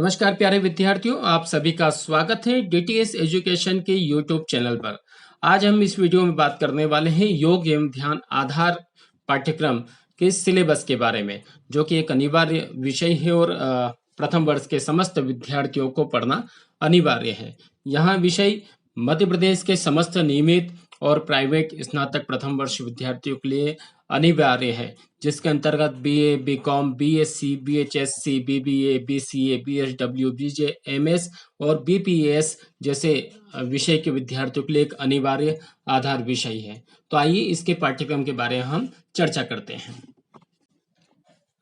नमस्कार प्यारे विद्यार्थियों, आप सभी का स्वागत है डीटीएस एजुकेशन के यूट्यूब चैनल पर। आज हम इस वीडियो में बात करने वाले हैं योग एवं ध्यान आधार पाठ्यक्रम के सिलेबस के बारे में, जो कि एक अनिवार्य विषय है और प्रथम वर्ष के समस्त विद्यार्थियों को पढ़ना अनिवार्य है। यहाँ विषय मध्य प्रदेश के समस्त नियमित और प्राइवेट स्नातक प्रथम वर्ष विद्यार्थियों के लिए अनिवार्य है, जिसके अंतर्गत बीए, बीकॉम, बीएससी, बीएचएससी, BBA, BCA, BSW, BJ, MS और बीपीएस जैसे विषय के विद्यार्थियों के लिए एक अनिवार्य आधार विषय है। तो आइए इसके पाठ्यक्रम के बारे में हम चर्चा करते हैं।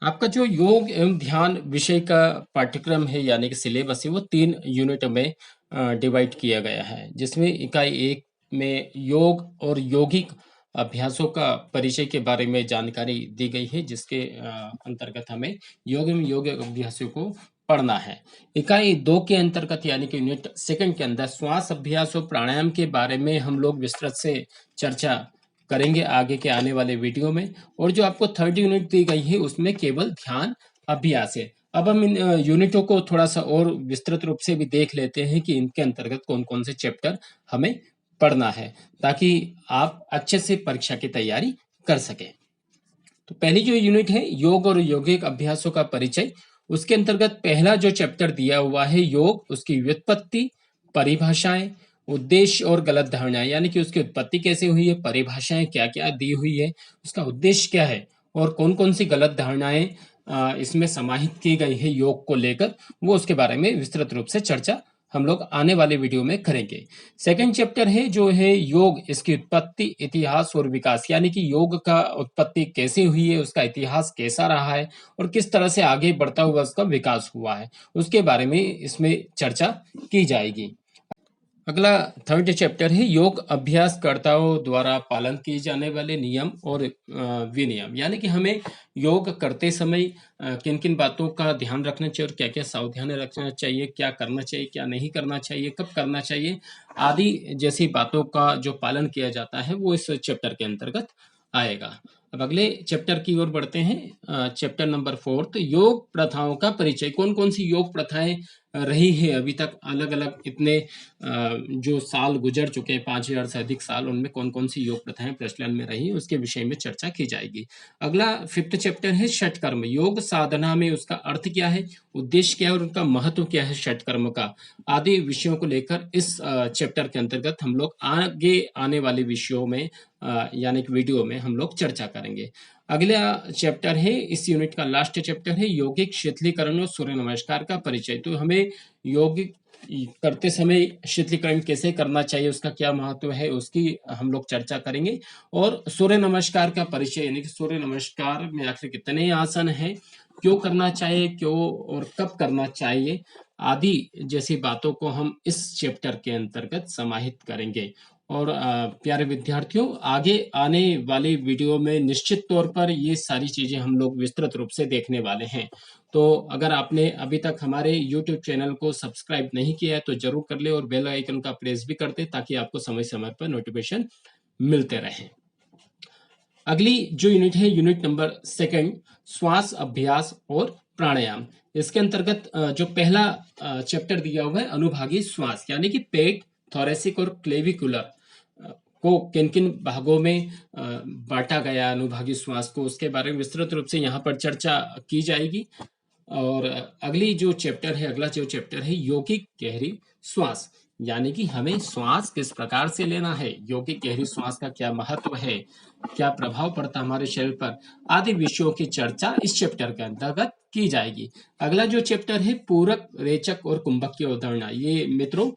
आपका जो योग एवं ध्यान विषय का पाठ्यक्रम है यानी कि सिलेबस है, वो 3 यूनिट में डिवाइड किया गया है, जिसमें इकाई 1 में योग और यौगिक अभ्यासों का परिचय के बारे में जानकारी दी गई है, जिसके अंतर्गत हमें योग एवं योग अभ्यासों को पढ़ना है। इकाई 2 के अंतर्गत यानी कि यूनिट 2 के अंदर श्वास अभ्यास और प्राणायाम के बारे में हम लोग विस्तृत से चर्चा करेंगे आगे के आने वाले वीडियो में। और जो आपको 3rd यूनिट दी गई है उसमें केवल ध्यान अभ्यास है। अब हम इन यूनिटों को थोड़ा सा और विस्तृत रूप से भी देख लेते हैं कि इनके अंतर्गत कौन कौन से चैप्टर हमें पढ़ना है, ताकि आप अच्छे से परीक्षा की तैयारी कर सकें। तो पहली जो यूनिट है योग और यौगिक अभ्यासों का परिचय, उसके अंतर्गत पहला जो चैप्टर दिया हुआ है योग, उसकी व्युत्पत्ति, परिभाषाएं, उद्देश्य और गलत धारणाएं, यानी कि उसकी उत्पत्ति कैसे हुई है, परिभाषाएं क्या क्या दी हुई है, उसका उद्देश्य क्या है और कौन कौन सी गलत धारणाएं इसमें समाहित की गई है योग को लेकर, वो उसके बारे में विस्तृत रूप से चर्चा हम लोग आने वाले वीडियो में करेंगे। सेकंड चैप्टर है जो है योग, इसकी उत्पत्ति, इतिहास और विकास, यानी कि योग का उत्पत्ति कैसे हुई है, उसका इतिहास कैसा रहा है और किस तरह से आगे बढ़ता हुआ उसका विकास हुआ है, उसके बारे में इसमें चर्चा की जाएगी। अगला 3rd चैप्टर है योग अभ्यासकर्ताओं द्वारा पालन किए जाने वाले नियम और विनियम, यानी कि हमें योग करते समय किन किन बातों का ध्यान रखना चाहिए और क्या क्या सावधानी रखना चाहिए, क्या करना चाहिए, क्या नहीं करना चाहिए, कब करना चाहिए, आदि जैसी बातों का जो पालन किया जाता है वो इस चैप्टर के अंतर्गत आएगा। अब अगले चैप्टर की ओर बढ़ते हैं। चैप्टर नंबर 4 योग प्रथाओं का परिचय। कौन कौन सी योग प्रथाएं रही है अभी तक, अलग अलग इतने जो साल गुजर चुके हैं, 5000 से अधिक साल, उनमें कौन कौन सी योग प्रथाएं प्रचलन में रही, उसके विषय में चर्चा की जाएगी। अगला 5th चैप्टर है षटकर्म। योग साधना में उसका अर्थ क्या है, उद्देश्य क्या है और उनका महत्व क्या है षटकर्म का, आदि विषयों को लेकर इस चैप्टर के अंतर्गत हम लोग आगे आने वाले विषयों में यानी कि वीडियो में हम लोग चर्चा करेंगे। अगला चैप्टर है, इस यूनिट का लास्ट चैप्टर है यौगिक शिथिलीकरण और सूर्य नमस्कार का परिचय। तो हमें यौगिक करते समय शिथिलीकरण कैसे करना चाहिए, उसका क्या महत्व है, उसकी हम लोग चर्चा करेंगे। और सूर्य नमस्कार का परिचय, यानी कि सूर्य नमस्कार में आखिर कितने आसन हैं, क्यों करना चाहिए, क्यों और कब करना चाहिए, आदि जैसी बातों को हम इस चैप्टर के अंतर्गत समाहित करेंगे। और प्यारे विद्यार्थियों, आगे आने वाले वीडियो में निश्चित तौर पर ये सारी चीजें हम लोग विस्तृत रूप से देखने वाले हैं। तो अगर आपने अभी तक हमारे YouTube चैनल को सब्सक्राइब नहीं किया है तो जरूर कर ले और बेल आइकन का प्रेस भी कर दे, ताकि आपको समय समय पर नोटिफिकेशन मिलते रहे। अगली जो यूनिट है यूनिट नंबर 2 श्वास अभ्यास और प्राणायाम। इसके अंतर्गत जो पहला चैप्टर दिया हुआ है अनुभागी श्वास, यानी कि पेट, थोरेसिक और क्लेविकुलर को किन किन भागों में बांटा गया अनुभागी श्वास को, उसके बारे में विस्तृत रूप से यहाँ पर चर्चा की जाएगी। और अगली जो चैप्टर है, अगला जो चैप्टर है यौगिक गहरी श्वास, यानी कि हमें श्वास किस प्रकार से लेना है, यौगिक गहरी श्वास का क्या महत्व है, क्या प्रभाव पड़ता है हमारे शरीर पर, आदि विषयों की चर्चा इस चैप्टर के अंतर्गत की जाएगी। अगला जो चैप्टर है पूरक, रेचक और कुंभक की अवधारणा, ये मित्रों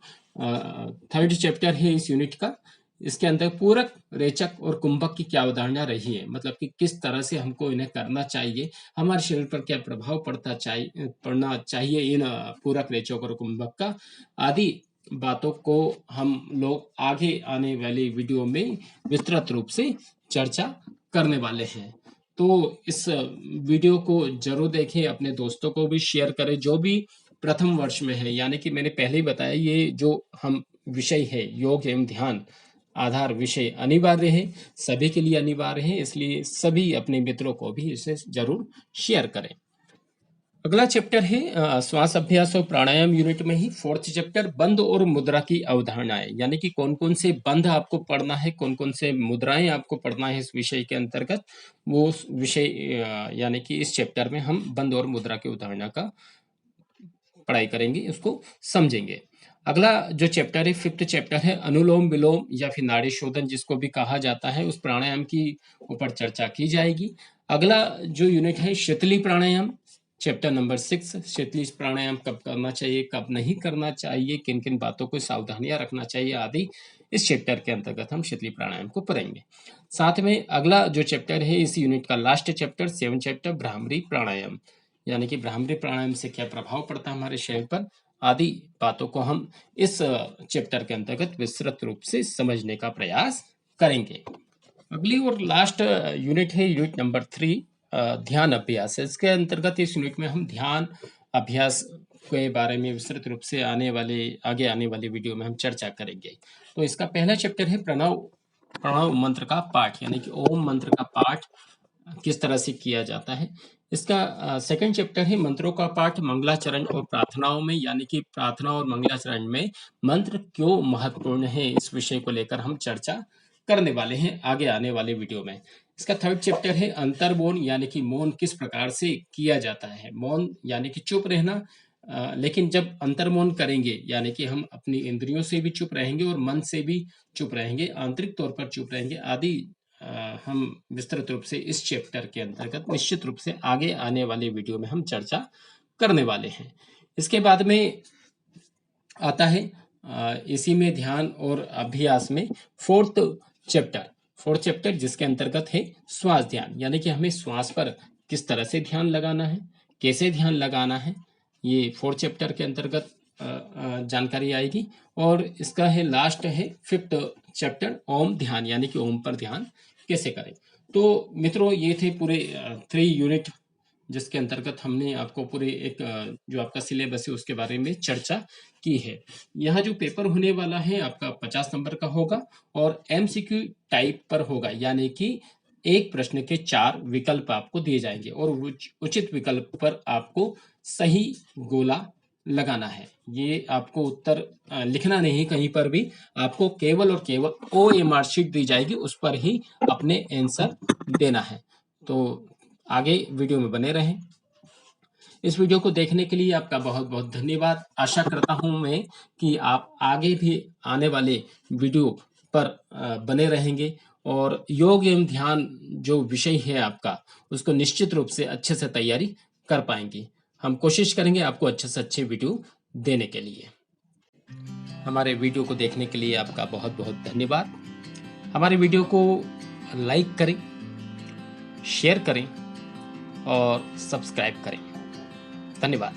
3rd चैप्टर है इस यूनिट का। इसके अंदर पूरक, रेचक और कुंभक की क्या अवधारणा रही है, मतलब कि किस तरह से हमको इन्हें करना चाहिए, हमारे शरीर पर क्या प्रभाव पड़ना चाहिए इन पूरक, रेचक और कुंभक का, आदि बातों को हम लोग आगे आने वाली वीडियो में विस्तृत रूप से चर्चा करने वाले हैं। तो इस वीडियो को जरूर देखें, अपने दोस्तों को भी शेयर करें जो भी प्रथम वर्ष में है। यानी कि मैंने पहले ही बताया, ये जो हम विषय है योग एवं ध्यान आधार विषय अनिवार्य है, सभी के लिए अनिवार्य है, इसलिए सभी अपने मित्रों को भी इसे जरूर शेयर करें। अगला चैप्टर है श्वास अभ्यास और प्राणायाम यूनिट में ही फोर्थ चैप्टर बंध और मुद्रा की अवधारणाएं, यानी कि कौन कौन से बंध आपको पढ़ना है, कौन कौन से मुद्राएं आपको पढ़ना है इस विषय के अंतर्गत। वो विषय यानी कि इस चैप्टर में हम बंध और मुद्रा की अवधारणा का पढ़ाई करेंगे, उसको समझेंगे। अगला जो चैप्टर है फिफ्थ चैप्टर है अनुलोम विलोम या फिर नाड़ी शोधन जिसको भी कहा जाता है, उस प्राणायाम की ऊपर चर्चा की जाएगी। अगला जो यूनिट है शीतली प्राणायाम, चैप्टर नंबर 6, शीतली प्राणायाम कब करना चाहिए, कब नहीं करना चाहिए, किन किन बातों को सावधानियां रखना चाहिए आदि इस चैप्टर के अंतर्गत हम शीतली प्राणायाम को पढ़ेंगे। साथ में अगला जो चैप्टर है इस यूनिट का लास्ट चैप्टर 7 चैप्टर भ्रामरी प्राणायाम, यानी कि भ्रामरी प्राणायाम से क्या प्रभाव पड़ता है हमारे शरीर पर आदि बातों को हम इस चैप्टर के अंतर्गत विस्तृत रूप से समझने का प्रयास करेंगे। अगली और लास्ट यूनिट है यूनिट नंबर 3 ध्यान अभ्यास। इसके अंतर्गत इस यूनिट में हम ध्यान अभ्यास के बारे में विस्तृत रूप से आगे आने वाले वीडियो में हम चर्चा करेंगे। तो इसका पहला चैप्टर है प्रणव मंत्र का पाठ, यानी कि ओम मंत्र का पाठ किस तरह से किया जाता है। इसका सेकंड चैप्टर है मंत्रों का पाठ मंगलाचरण और प्रार्थनाओं में, यानी कि प्रार्थना और मंगलाचरण में मंत्र क्यों महत्वपूर्ण है, इस विषय को लेकर हम चर्चा करने वाले हैं आगे आने वाले वीडियो में। इसका थर्ड चैप्टर है अंतर्मौन, यानी कि मौन किस प्रकार से किया जाता है। मौन यानी कि चुप रहना, लेकिन जब अंतर्मौन करेंगे यानी कि हम अपनी इंद्रियों से भी चुप रहेंगे और मन से भी चुप रहेंगे, आंतरिक तौर पर चुप रहेंगे आदि हम विस्तृत रूप से इस चैप्टर के अंतर्गत निश्चित रूप से आगे आने वाले वीडियो में हम चर्चा करने वाले हैं। इसके बाद में आता है इसी में ध्यान और अभ्यास में फोर्थ चैप्टर जिसके अंतर्गत है श्वास ध्यान, यानी कि हमें श्वास पर किस तरह से ध्यान लगाना है, कैसे ध्यान लगाना है, ये फोर्थ चैप्टर के अंतर्गत जानकारी आएगी। और इसका है लास्ट है फिफ्थ चैप्टर ओम ध्यान, यानी कि ओम पर ध्यान कैसे करें। तो मित्रों ये थे पूरे 3 यूनिट जिसके अंतर्गत हमने आपको पूरे एक जो आपका सिलेबस है उसके बारे में चर्चा की है। यह जो पेपर होने वाला है आपका 50 नंबर का होगा और एमसीक्यू टाइप पर होगा, यानी कि एक प्रश्न के 4 विकल्प आपको दिए जाएंगे और उचित विकल्प पर आपको सही गोला लगाना है। ये आपको उत्तर लिखना नहीं कहीं पर भी, आपको केवल और केवल OMR शीट दी जाएगी, उस पर ही अपने आंसर देना है। तो आगे वीडियो में बने रहें। इस वीडियो को देखने के लिए आपका बहुत बहुत धन्यवाद। आशा करता हूं मैं कि आप आगे भी आने वाले वीडियो पर बने रहेंगे और योग एवं ध्यान जो विषय है आपका उसको निश्चित रूप से अच्छे से तैयारी कर पाएंगे। हम कोशिश करेंगे आपको अच्छे से अच्छे वीडियो देने के लिए। हमारे वीडियो को देखने के लिए आपका बहुत बहुत धन्यवाद। हमारे वीडियो को लाइक करें, शेयर करें और सब्सक्राइब करें। धन्यवाद।